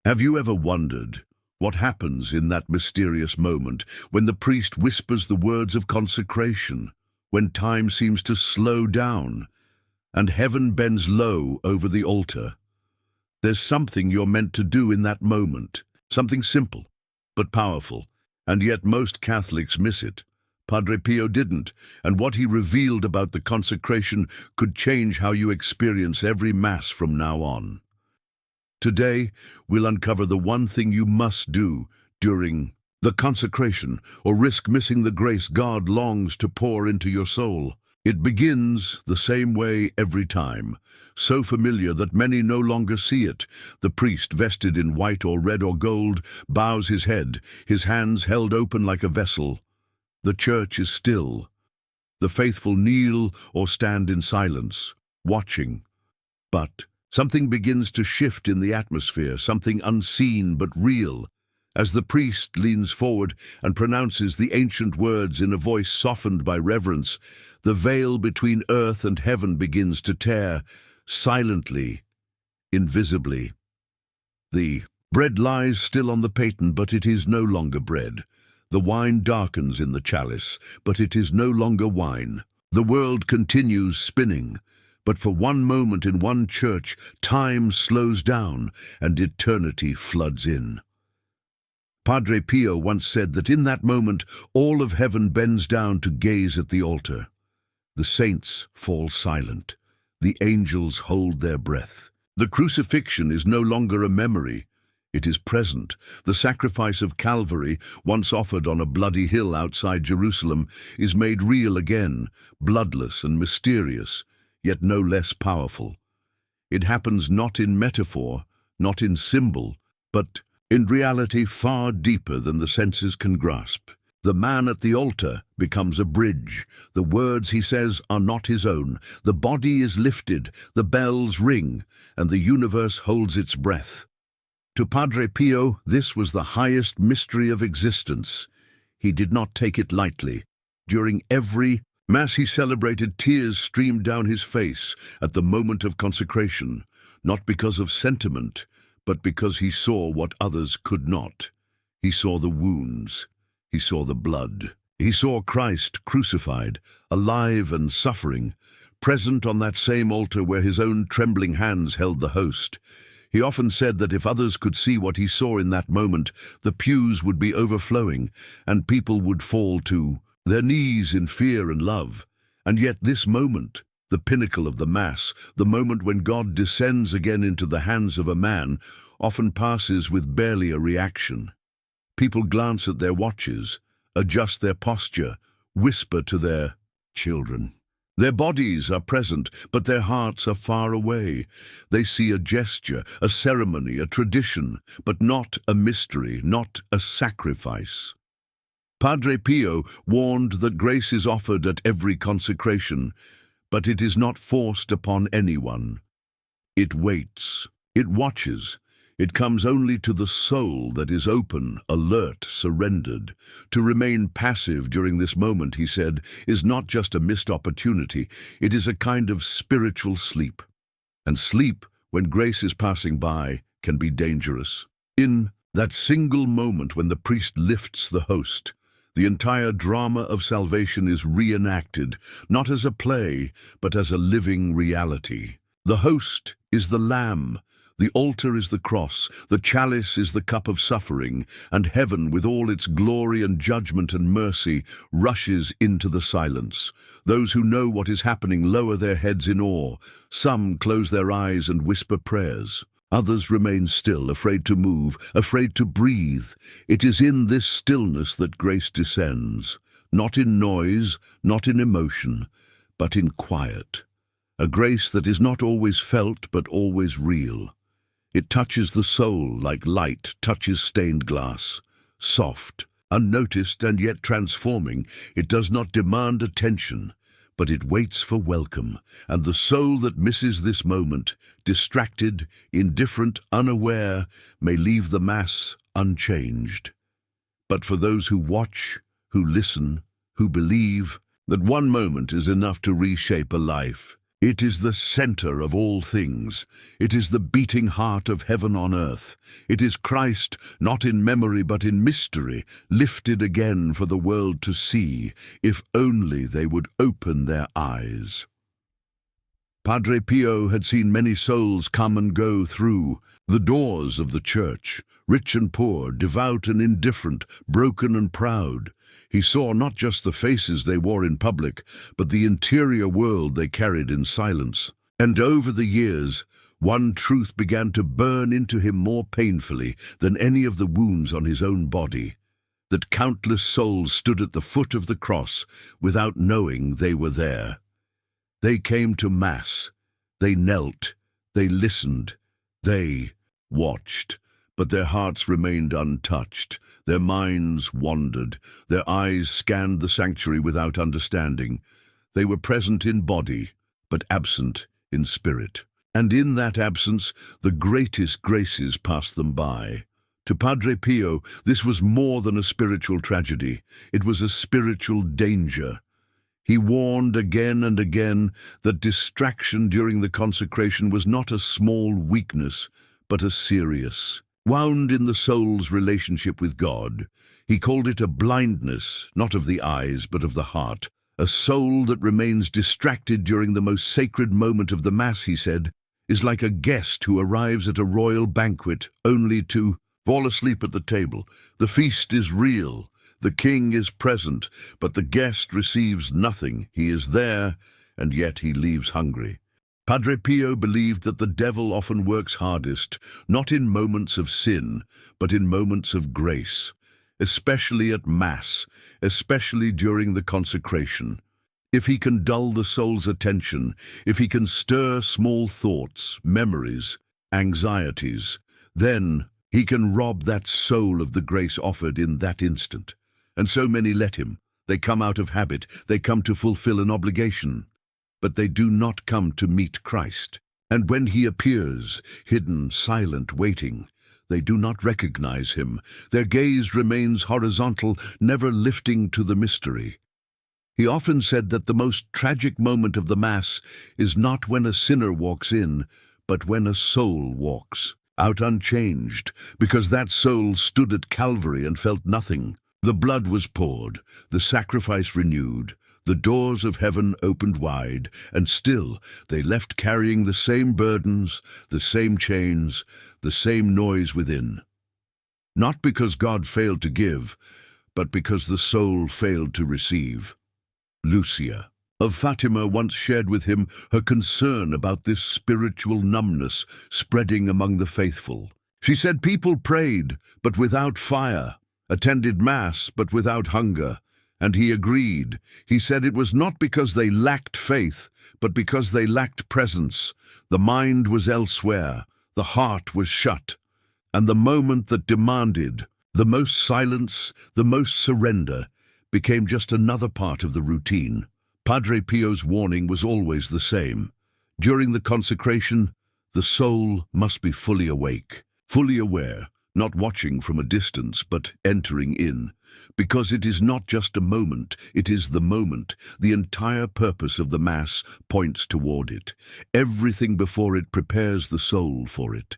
Have you ever wondered what happens in that mysterious moment when the priest whispers the words of consecration, when time seems to slow down and heaven bends low over the altar? There's something you're meant to do in that moment, something simple but powerful, and yet most Catholics miss it. Padre Pio didn't, and what he revealed about the consecration could change how you experience every Mass from now on. Today, we'll uncover the one thing you must do during the consecration, or risk missing the grace God longs to pour into your soul. It begins the same way every time, so familiar that many no longer see it. The priest, vested in white or red or gold, bows his head, his hands held open like a vessel. The church is still. The faithful kneel or stand in silence, watching. But something begins to shift in the atmosphere, something unseen but real. As the priest leans forward and pronounces the ancient words in a voice softened by reverence, the veil between earth and heaven begins to tear, silently, invisibly. The bread lies still on the paten, but it is no longer bread. The wine darkens in the chalice, but it is no longer wine. The world continues spinning, but for one moment in one church, time slows down and eternity floods in. Padre Pio once said that in that moment, all of heaven bends down to gaze at the altar. The saints fall silent. The angels hold their breath. The crucifixion is no longer a memory. It is present. The sacrifice of Calvary, once offered on a bloody hill outside Jerusalem, is made real again, bloodless and mysterious, yet no less powerful. It happens not in metaphor, not in symbol, but in reality far deeper than the senses can grasp. The man at the altar becomes a bridge. The words he says are not his own. The body is lifted, the bells ring, and the universe holds its breath. To Padre Pio, this was the highest mystery of existence. He did not take it lightly. During every Mass he celebrated, tears streamed down his face at the moment of consecration, not because of sentiment, but because he saw what others could not. He saw the wounds. He saw the blood. He saw Christ crucified, alive and suffering, present on that same altar where his own trembling hands held the host. He often said that if others could see what he saw in that moment, the pews would be overflowing, and people would fall to their knees in fear and love. And yet this moment, the pinnacle of the Mass, the moment when God descends again into the hands of a man, often passes with barely a reaction. People glance at their watches, adjust their posture, whisper to their children. Their bodies are present, but their hearts are far away. They see a gesture, a ceremony, a tradition, but not a mystery, not a sacrifice. Padre Pio warned that grace is offered at every consecration, but it is not forced upon anyone. It waits, it watches. It comes only to the soul that is open, alert, surrendered. To remain passive during this moment, he said, is not just a missed opportunity, it is a kind of spiritual sleep. And sleep, when grace is passing by, can be dangerous. In that single moment when the priest lifts the host, the entire drama of salvation is reenacted, not as a play, but as a living reality. The host is the lamb. The altar is the cross, the chalice is the cup of suffering, and heaven, with all its glory and judgment and mercy, rushes into the silence. Those who know what is happening lower their heads in awe. Some close their eyes and whisper prayers. Others remain still, afraid to move, afraid to breathe. It is in this stillness that grace descends, not in noise, not in emotion, but in quiet. A grace that is not always felt, but always real. It touches the soul like light touches stained glass. Soft, unnoticed, and yet transforming, it does not demand attention, but it waits for welcome, and the soul that misses this moment, distracted, indifferent, unaware, may leave the Mass unchanged. But for those who watch, who listen, who believe, that one moment is enough to reshape a life, It is the center of all things. It is the beating heart of heaven on earth. It is Christ, not in memory but in mystery, lifted again for the world to see, if only they would open their eyes. Padre Pio had seen many souls come and go through the doors of the church, rich and poor, devout and indifferent, broken and proud. He saw not just the faces they wore in public, but the interior world they carried in silence. And over the years, one truth began to burn into him more painfully than any of the wounds on his own body, that countless souls stood at the foot of the cross without knowing they were there. They came to Mass, they knelt, they listened, they watched, but their hearts remained untouched, their minds wandered, their eyes scanned the sanctuary without understanding. They were present in body, but absent in spirit. And in that absence, the greatest graces passed them by. To Padre Pio, this was more than a spiritual tragedy. It was a spiritual danger. He warned again and again that distraction during the consecration was not a small weakness, but a serious, wound in the soul's relationship with God. He called it a blindness, not of the eyes, but of the heart. A soul that remains distracted during the most sacred moment of the Mass, he said, is like a guest who arrives at a royal banquet only to fall asleep at the table. The feast is real. The king is present, but the guest receives nothing. He is there, and yet he leaves hungry. Padre Pio believed that the devil often works hardest, not in moments of sin, but in moments of grace, especially at Mass, especially during the consecration. If he can dull the soul's attention, if he can stir small thoughts, memories, anxieties, then he can rob that soul of the grace offered in that instant. And so many let him. They come out of habit, they come to fulfill an obligation. But they do not come to meet Christ. And when he appears, hidden, silent, waiting, they do not recognize him. Their gaze remains horizontal, never lifting to the mystery. He often said that the most tragic moment of the Mass is not when a sinner walks in, but when a soul walks out unchanged, because that soul stood at Calvary and felt nothing. The blood was poured, the sacrifice renewed, the doors of heaven opened wide, and still they left carrying the same burdens, the same chains, the same noise within. Not because God failed to give, but because the soul failed to receive. Lucia of Fatima once shared with him her concern about this spiritual numbness spreading among the faithful. She said people prayed, but without fire, attended Mass, but without hunger. And he agreed. He said it was not because they lacked faith, but because they lacked presence. The mind was elsewhere, the heart was shut, and the moment that demanded the most silence, the most surrender, became just another part of the routine. Padre Pio's warning was always the same. During the consecration, the soul must be fully awake, fully aware, not watching from a distance, but entering in. Because it is not just a moment, it is the moment. The entire purpose of the Mass points toward it. Everything before it prepares the soul for it.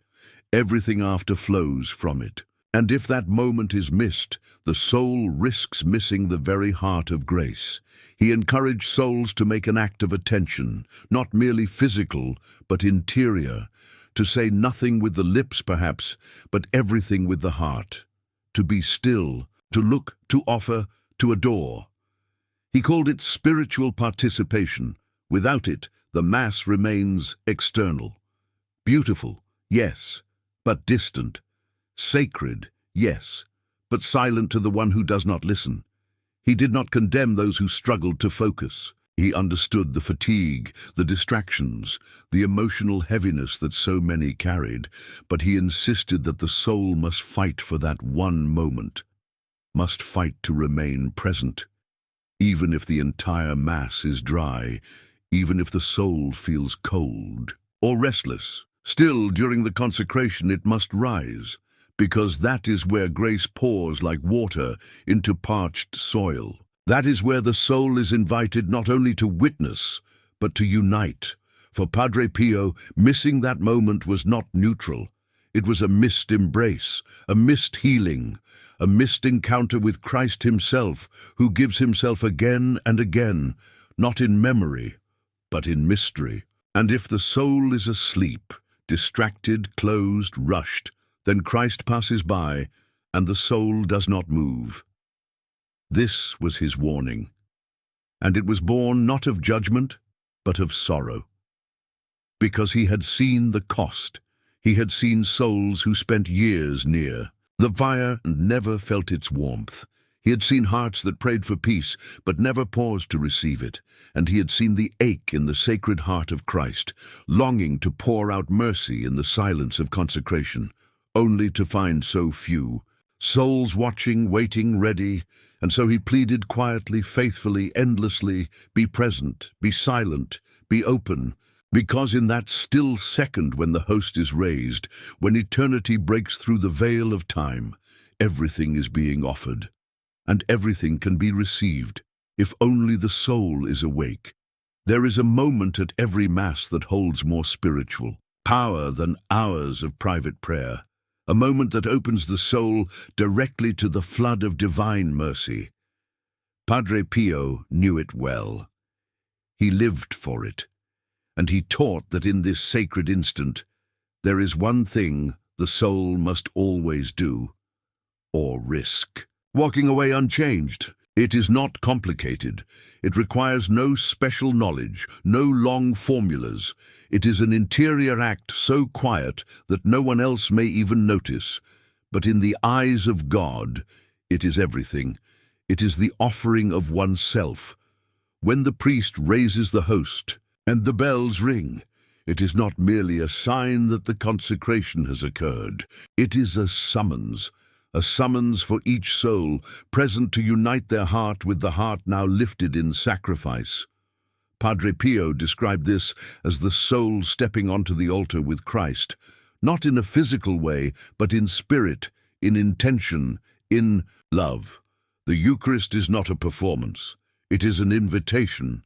Everything after flows from it. And if that moment is missed, the soul risks missing the very heart of grace. He encouraged souls to make an act of attention, not merely physical, but interior, to say nothing with the lips perhaps, but everything with the heart, to be still, to look, to offer, to adore. He called it spiritual participation. Without it, the Mass remains external. Beautiful, yes, but distant. Sacred, yes, but silent to the one who does not listen. He did not condemn those who struggled to focus. He understood the fatigue, the distractions, the emotional heaviness that so many carried, but he insisted that the soul must fight for that one moment, must fight to remain present, even if the entire Mass is dry, even if the soul feels cold or restless. Still, during the consecration, it must rise, because that is where grace pours like water into parched soil. That is where the soul is invited not only to witness, but to unite, For Padre Pio, missing that moment was not neutral. It was a missed embrace, a missed healing, a missed encounter with Christ himself, who gives himself again and again, not in memory, but in mystery. And if the soul is asleep, distracted, closed, rushed, then Christ passes by, and the soul does not move. This was his warning, and it was born not of judgment, but of sorrow. Because he had seen the cost, he had seen souls who spent years near the fire and never felt its warmth. He had seen hearts that prayed for peace, but never paused to receive it, and he had seen the ache in the sacred heart of Christ, longing to pour out mercy in the silence of consecration, only to find so few. Souls watching, waiting, ready, and so he pleaded quietly, faithfully, endlessly, be present, be silent, be open, because in that still second when the host is raised, when eternity breaks through the veil of time, everything is being offered, and everything can be received, if only the soul is awake. There is a moment at every Mass that holds more spiritual power than hours of private prayer, a moment that opens the soul directly to the flood of divine mercy. Padre Pio knew it well. He lived for it, and he taught that in this sacred instant, there is one thing the soul must always do, or risk. Walking away unchanged. It is not complicated. It requires no special knowledge, no long formulas. It is an interior act so quiet that no one else may even notice. But in the eyes of God, it is everything. It is the offering of oneself. When the priest raises the host and the bells ring, it is not merely a sign that the consecration has occurred. It is a summons for each soul present to unite their heart with the heart now lifted in sacrifice. Padre Pio described this as the soul stepping onto the altar with Christ, not in a physical way, but in spirit, in intention, in love. The Eucharist is not a performance. It is an invitation,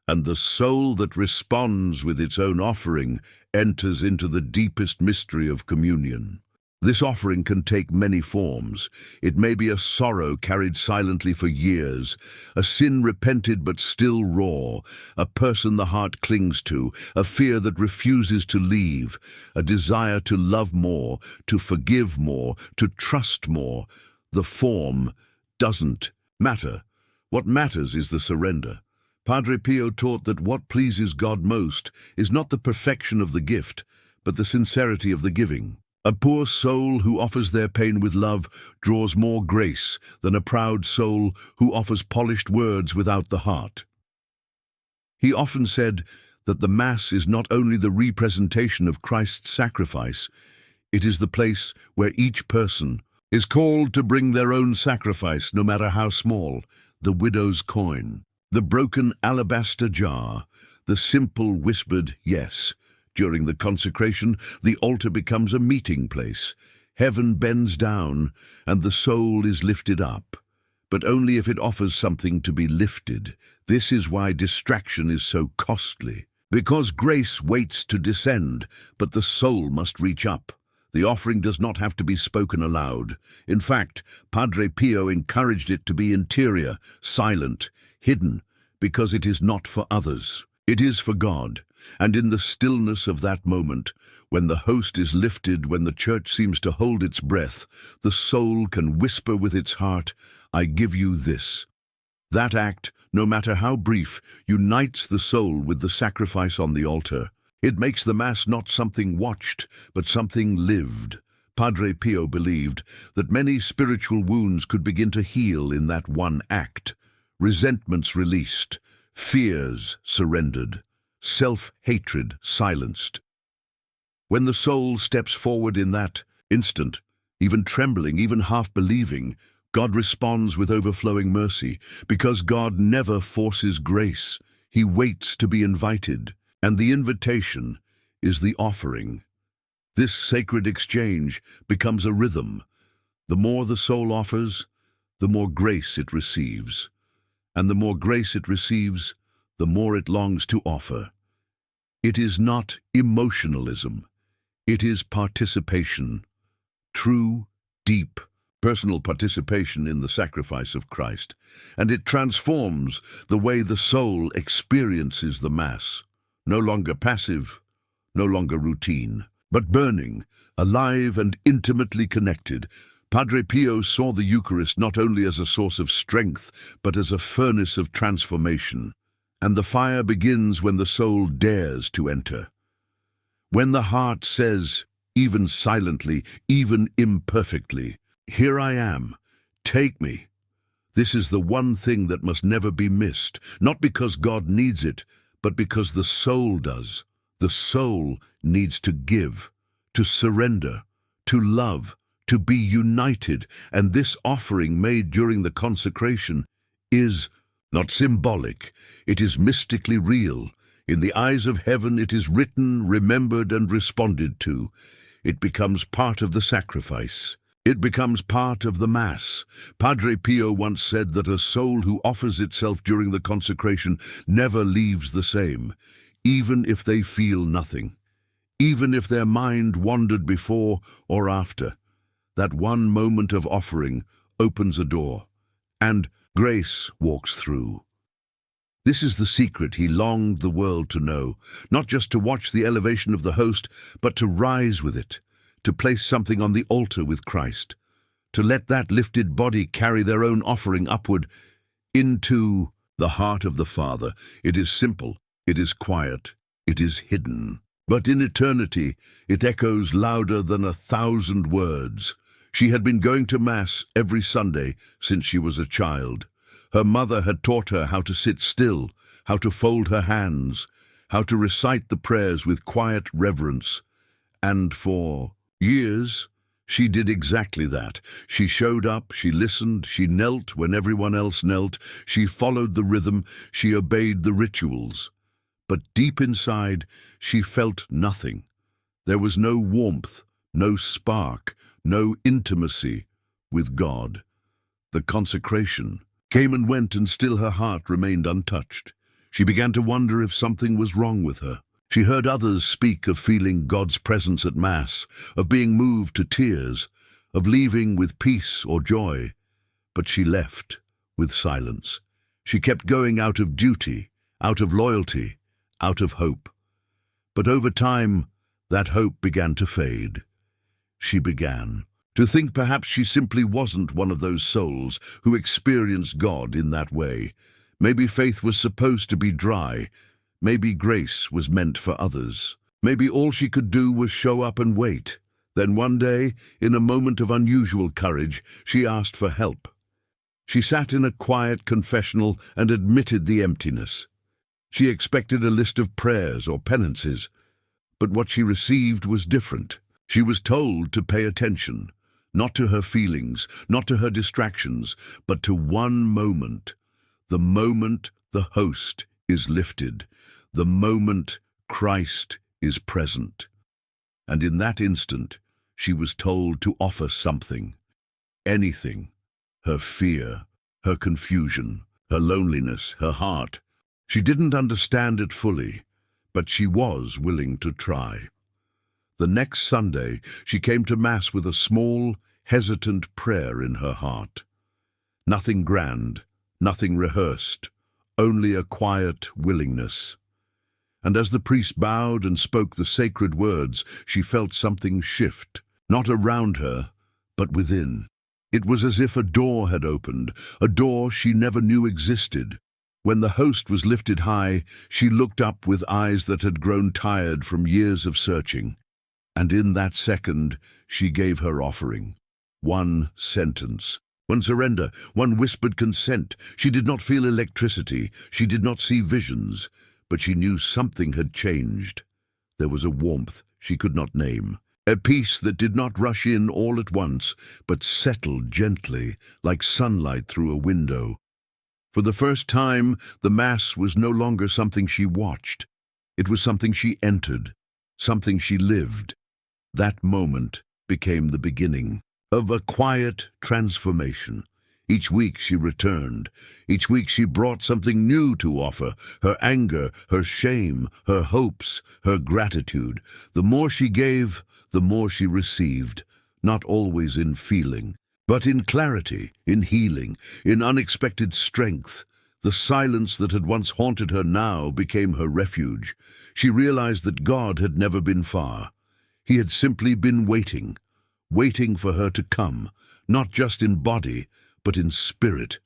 and the soul that responds with its own offering enters into the deepest mystery of communion. This offering can take many forms. It may be a sorrow carried silently for years, a sin repented but still raw, a person the heart clings to, a fear that refuses to leave, a desire to love more, to forgive more, to trust more. The form doesn't matter. What matters is the surrender. Padre Pio taught that what pleases God most is not the perfection of the gift, but the sincerity of the giving. A poor soul who offers their pain with love draws more grace than a proud soul who offers polished words without the heart. He often said that the Mass is not only the representation of Christ's sacrifice, it is the place where each person is called to bring their own sacrifice, no matter how small, the widow's coin, the broken alabaster jar, the simple whispered yes. During the consecration, the altar becomes a meeting place. Heaven bends down, and the soul is lifted up, but only if it offers something to be lifted. This is why distraction is so costly, because grace waits to descend, but the soul must reach up. The offering does not have to be spoken aloud. In fact, Padre Pio encouraged it to be interior, silent, hidden, because it is not for others. It is for God. And in the stillness of that moment, when the host is lifted, when the church seems to hold its breath, the soul can whisper with its heart, I give you this. That act, no matter how brief, unites the soul with the sacrifice on the altar. It makes the Mass not something watched, but something lived. Padre Pio believed that many spiritual wounds could begin to heal in that one act. Resentments released, fears surrendered, self-hatred silenced. When the soul steps forward in that instant, even trembling, even half-believing, God responds with overflowing mercy, because God never forces grace. He waits to be invited, and the invitation is the offering. This sacred exchange becomes a rhythm. The more the soul offers, the more grace it receives, and the more grace it receives, the more it longs to offer. It is not emotionalism. It is participation. True, deep, personal participation in the sacrifice of Christ. And it transforms the way the soul experiences the Mass. No longer passive, no longer routine, but burning, alive and intimately connected. Padre Pio saw the Eucharist not only as a source of strength, but as a furnace of transformation. And the fire begins when the soul dares to enter. When the heart says, even silently, even imperfectly, "Here I am, take me." This is the one thing that must never be missed, not because God needs it, but because the soul does. The soul needs to give, to surrender, to love, to be united, and this offering made during the consecration is not symbolic, it is mystically real. In the eyes of heaven it is written, remembered, and responded to. It becomes part of the sacrifice. It becomes part of the Mass. Padre Pio once said that a soul who offers itself during the consecration never leaves the same, even if they feel nothing, even if their mind wandered before or after. That one moment of offering opens a door, and grace walks through. This is the secret he longed the world to know, not just to watch the elevation of the host, but to rise with it, to place something on the altar with Christ, to let that lifted body carry their own offering upward into the heart of the Father. It is simple, it is quiet, it is hidden. But in eternity, it echoes louder than 1,000 words. She had been going to Mass every Sunday since she was a child. Her mother had taught her how to sit still, how to fold her hands, how to recite the prayers with quiet reverence. And for years, she did exactly that. She showed up, she listened, she knelt when everyone else knelt, she followed the rhythm, she obeyed the rituals. But deep inside, she felt nothing. There was no warmth, no spark, no intimacy with God. The consecration came and went, and still her heart remained untouched. She began to wonder if something was wrong with her. She heard others speak of feeling God's presence at Mass, of being moved to tears, of leaving with peace or joy. But she left with silence. She kept going out of duty, out of loyalty, out of hope. But over time, that hope began to fade. She began to think perhaps she simply wasn't one of those souls who experienced God in that way. Maybe faith was supposed to be dry. Maybe grace was meant for others. Maybe all she could do was show up and wait. Then one day, in a moment of unusual courage, she asked for help. She sat in a quiet confessional and admitted the emptiness. She expected a list of prayers or penances, but what she received was different. She was told to pay attention, not to her feelings, not to her distractions, but to one moment. The moment the host is lifted, the moment Christ is present. And in that instant, she was told to offer something, anything, her fear, her confusion, her loneliness, her heart. She didn't understand it fully, but she was willing to try. The next Sunday, she came to Mass with a small, hesitant prayer in her heart. Nothing grand, nothing rehearsed, only a quiet willingness. And as the priest bowed and spoke the sacred words, she felt something shift, not around her, but within. It was as if a door had opened, a door she never knew existed. When the host was lifted high, she looked up with eyes that had grown tired from years of searching. And in that second, she gave her offering. One sentence, one surrender, one whispered consent. She did not feel electricity, she did not see visions, but she knew something had changed. There was a warmth she could not name, a peace that did not rush in all at once, but settled gently, like sunlight through a window. For the first time, the Mass was no longer something she watched. It was something she entered, something she lived. That moment became the beginning of a quiet transformation. Each week she returned. Each week she brought something new to offer, her anger, her shame, her hopes, her gratitude. The more she gave, the more she received, not always in feeling, but in clarity, in healing, in unexpected strength. The silence that had once haunted her now became her refuge. She realized that God had never been far. He had simply been waiting, waiting for her to come, not just in body, but in spirit,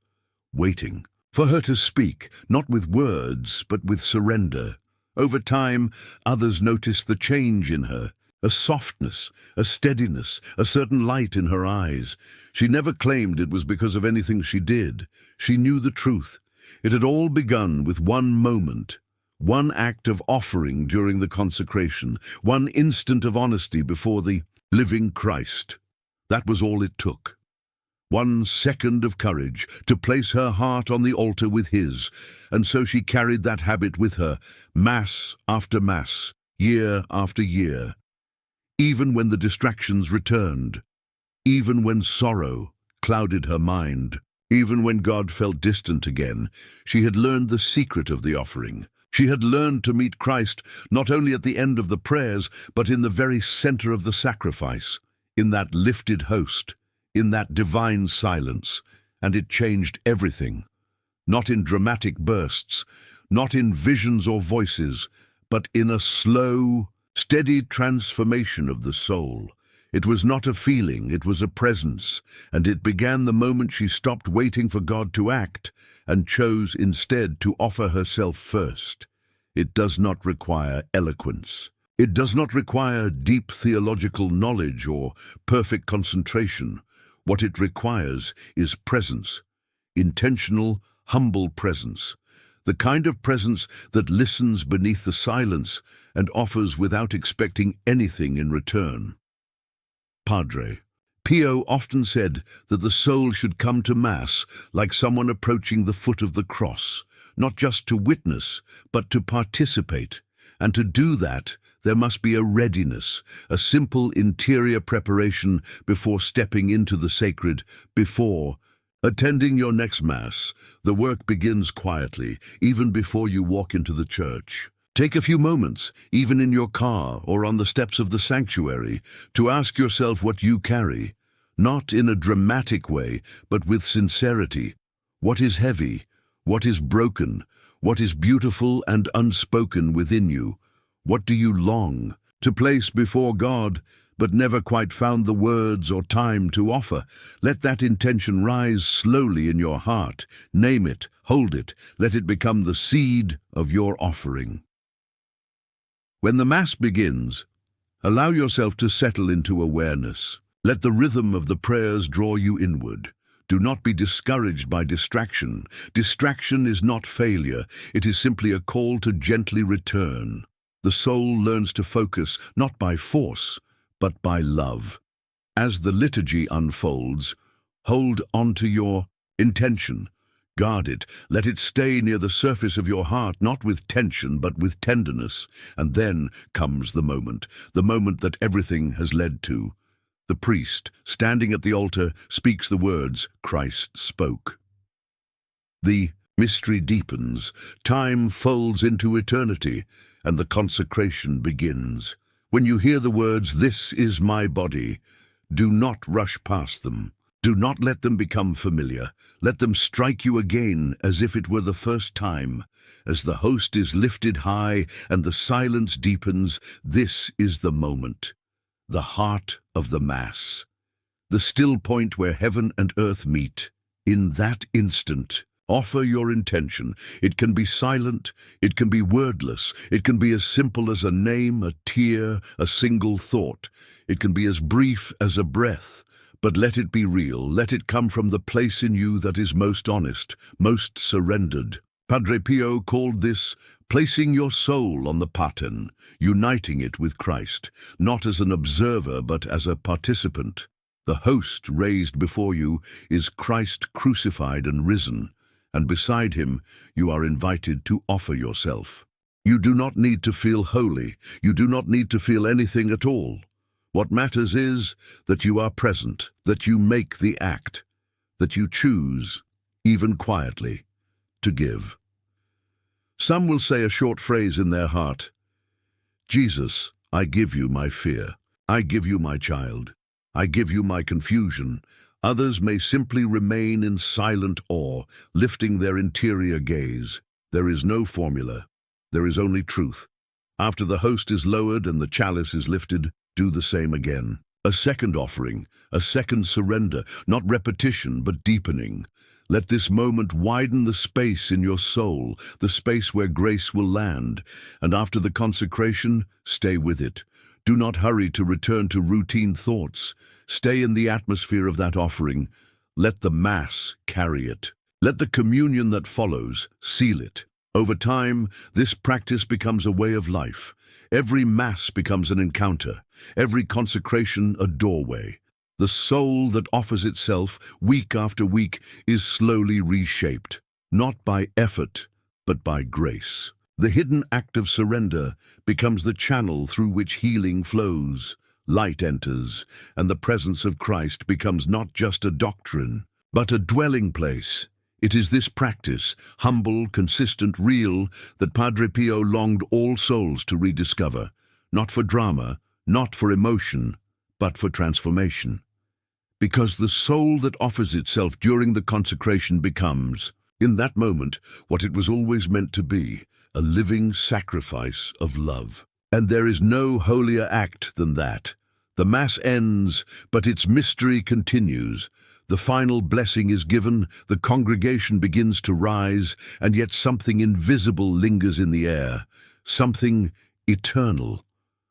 waiting for her to speak, not with words, but with surrender. Over time, others noticed the change in her, a softness, a steadiness, a certain light in her eyes. She never claimed it was because of anything she did. She knew the truth. It had all begun with one moment, one act of offering during the consecration, one instant of honesty before the living Christ. That was all it took. 1 second of courage to place her heart on the altar with his, and so she carried that habit with her, mass after mass, year after year. Even when the distractions returned, even when sorrow clouded her mind, even when God felt distant again, she had learned the secret of the offering. She had learned to meet Christ not only at the end of the prayers, but in the very center of the sacrifice, in that lifted host, in that divine silence, and it changed everything. Not in dramatic bursts, not in visions or voices, but in a slow, steady transformation of the soul. It was not a feeling, it was a presence, and it began the moment she stopped waiting for God to act and chose instead to offer herself first. It does not require eloquence. It does not require deep theological knowledge or perfect concentration. What it requires is presence, intentional, humble presence, the kind of presence that listens beneath the silence and offers without expecting anything in return. Padre Pio often said that the soul should come to Mass like someone approaching the foot of the cross, not just to witness, but to participate. And to do that, there must be a readiness, a simple interior preparation before stepping into the sacred, before attending your next Mass. The work begins quietly, even before you walk into the church. Take a few moments, even in your car or on the steps of the sanctuary, to ask yourself what you carry, not in a dramatic way, but with sincerity. What is heavy? What is broken? What is beautiful and unspoken within you? What do you long to place before God, but never quite found the words or time to offer? Let that intention rise slowly in your heart. Name it, hold it, let it become the seed of your offering. When the Mass begins, allow yourself to settle into awareness. Let the rhythm of the prayers draw you inward. Do not be discouraged by distraction. Distraction is not failure. It is simply a call to gently return. The soul learns to focus not by force, but by love. As the liturgy unfolds, hold on to your intention. Guard it. Let it stay near the surface of your heart, not with tension, but with tenderness. And then comes the moment that everything has led to. The priest, standing at the altar, speaks the words Christ spoke. The mystery deepens, time folds into eternity, and the consecration begins. When you hear the words, "This is my body," do not rush past them. Do not let them become familiar. Let them strike you again as if it were the first time. As the host is lifted high and the silence deepens, this is the moment. The heart of the Mass. The still point where heaven and earth meet. In that instant, offer your intention. It can be silent, it can be wordless, it can be as simple as a name, a tear, a single thought. It can be as brief as a breath. But let it be real. Let it come from the place in you that is most honest, most surrendered. Padre Pio called this placing your soul on the paten, uniting it with Christ, not as an observer but as a participant. The host raised before you is Christ crucified and risen, and beside him you are invited to offer yourself. You do not need to feel holy. You do not need to feel anything at all. What matters is that you are present, that you make the act. that you choose, even quietly, to give. Some will say a short phrase in their heart, "Jesus, I give you my fear. I give you my child. I give you my confusion." Others may simply remain in silent awe, lifting their interior gaze. There is no formula. There is only truth. After the host is lowered and the chalice is lifted, do the same again. A second offering, a second surrender, not repetition but deepening. Let this moment widen the space in your soul, the space where grace will land. And after the consecration, stay with it. Do not hurry to return to routine thoughts. Stay in the atmosphere of that offering. Let the Mass carry it. Let the communion that follows seal it. Over time, this practice becomes a way of life. Every Mass becomes an encounter, every consecration a doorway. The soul that offers itself week after week is slowly reshaped, not by effort, but by grace. The hidden act of surrender becomes the channel through which healing flows, light enters, and the presence of Christ becomes not just a doctrine, but a dwelling place. It is this practice, humble, consistent, real, that Padre Pio longed all souls to rediscover, not for drama, not for emotion, but for transformation. Because the soul that offers itself during the consecration becomes, in that moment, what it was always meant to be, a living sacrifice of love. And there is no holier act than that. The Mass ends, but its mystery continues. The final blessing is given, the congregation begins to rise, and yet something invisible lingers in the air, something eternal.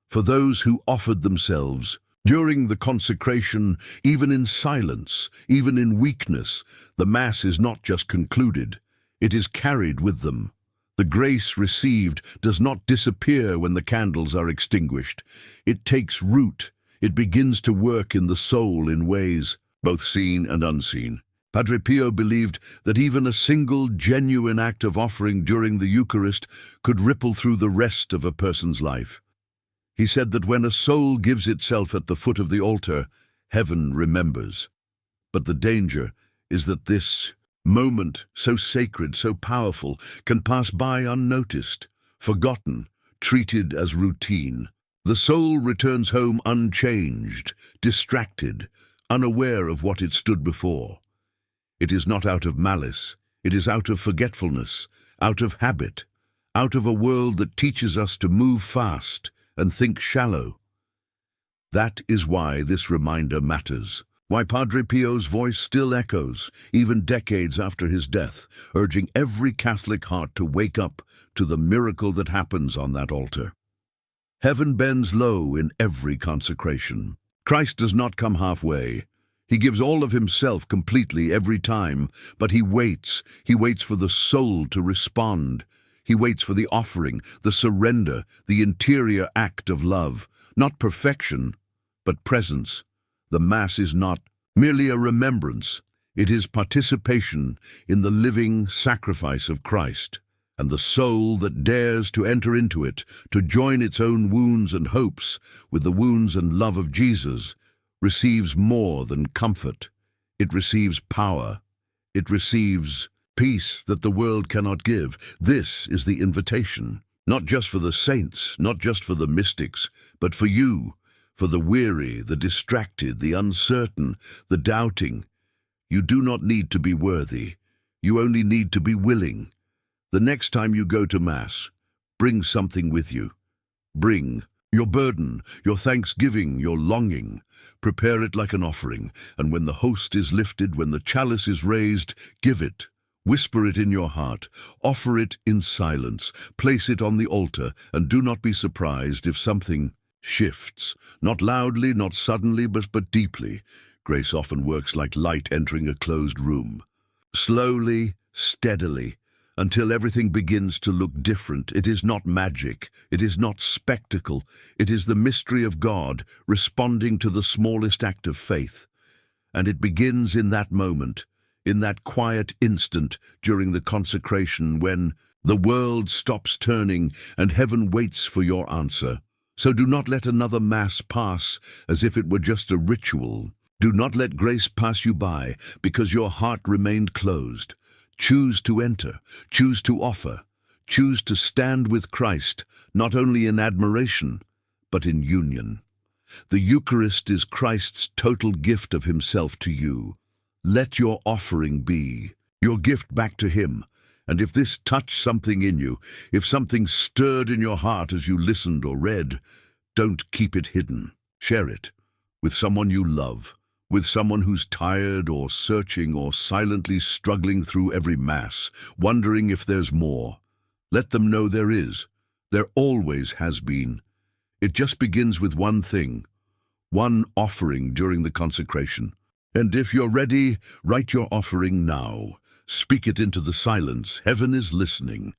For those who offered themselves, during the consecration, even in silence, even in weakness, the Mass is not just concluded, it is carried with them. The grace received does not disappear when the candles are extinguished. It takes root. It begins to work in the soul in ways both seen and unseen. Padre Pio believed that even a single genuine act of offering during the Eucharist could ripple through the rest of a person's life. He said that when a soul gives itself at the foot of the altar, heaven remembers. But the danger is that this moment, so sacred, so powerful, can pass by unnoticed, forgotten, treated as routine. The soul returns home unchanged, distracted, unaware of what it stood before. It is not out of malice, it is out of forgetfulness, out of habit, out of a world that teaches us to move fast and think shallow. That is why this reminder matters, why Padre Pio's voice still echoes, even decades after his death, urging every Catholic heart to wake up to the miracle that happens on that altar. Heaven bends low in every consecration. Christ does not come halfway. He gives all of himself completely every time, but he waits for the soul to respond. He waits for the offering, the surrender, the interior act of love, not perfection, but presence. The Mass is not merely a remembrance, it is participation in the living sacrifice of Christ. And the soul that dares to enter into it, to join its own wounds and hopes with the wounds and love of Jesus, receives more than comfort. It receives power. It receives peace that the world cannot give. This is the invitation, not just for the saints, not just for the mystics, but for you, for the weary, the distracted, the uncertain, the doubting. You do not need to be worthy. You only need to be willing. The next time you go to Mass, bring something with you. Bring your burden, your thanksgiving, your longing. Prepare it like an offering, and when the host is lifted, when the chalice is raised, give it. Whisper it in your heart. Offer it in silence. Place it on the altar, and do not be surprised if something shifts. Not loudly, not suddenly, but deeply. Grace often works like light entering a closed room. Slowly, steadily, until everything begins to look different. It is not magic. It is not spectacle. It is the mystery of God responding to the smallest act of faith. And it begins in that moment, in that quiet instant during the consecration when the world stops turning and heaven waits for your answer. So do not let another Mass pass as if it were just a ritual. Do not let grace pass you by because your heart remained closed. Choose to enter, choose to offer, choose to stand with Christ, not only in admiration, but in union. The Eucharist is Christ's total gift of himself to you. Let your offering be your gift back to him. And if this touched something in you, if something stirred in your heart as you listened or read, don't keep it hidden. Share it with someone you love, with someone who's tired or searching or silently struggling through every Mass, wondering if there's more. Let them know there is. There always has been. It just begins with one thing, one offering during the consecration. And if you're ready, write your offering now. Speak it into the silence. Heaven is listening.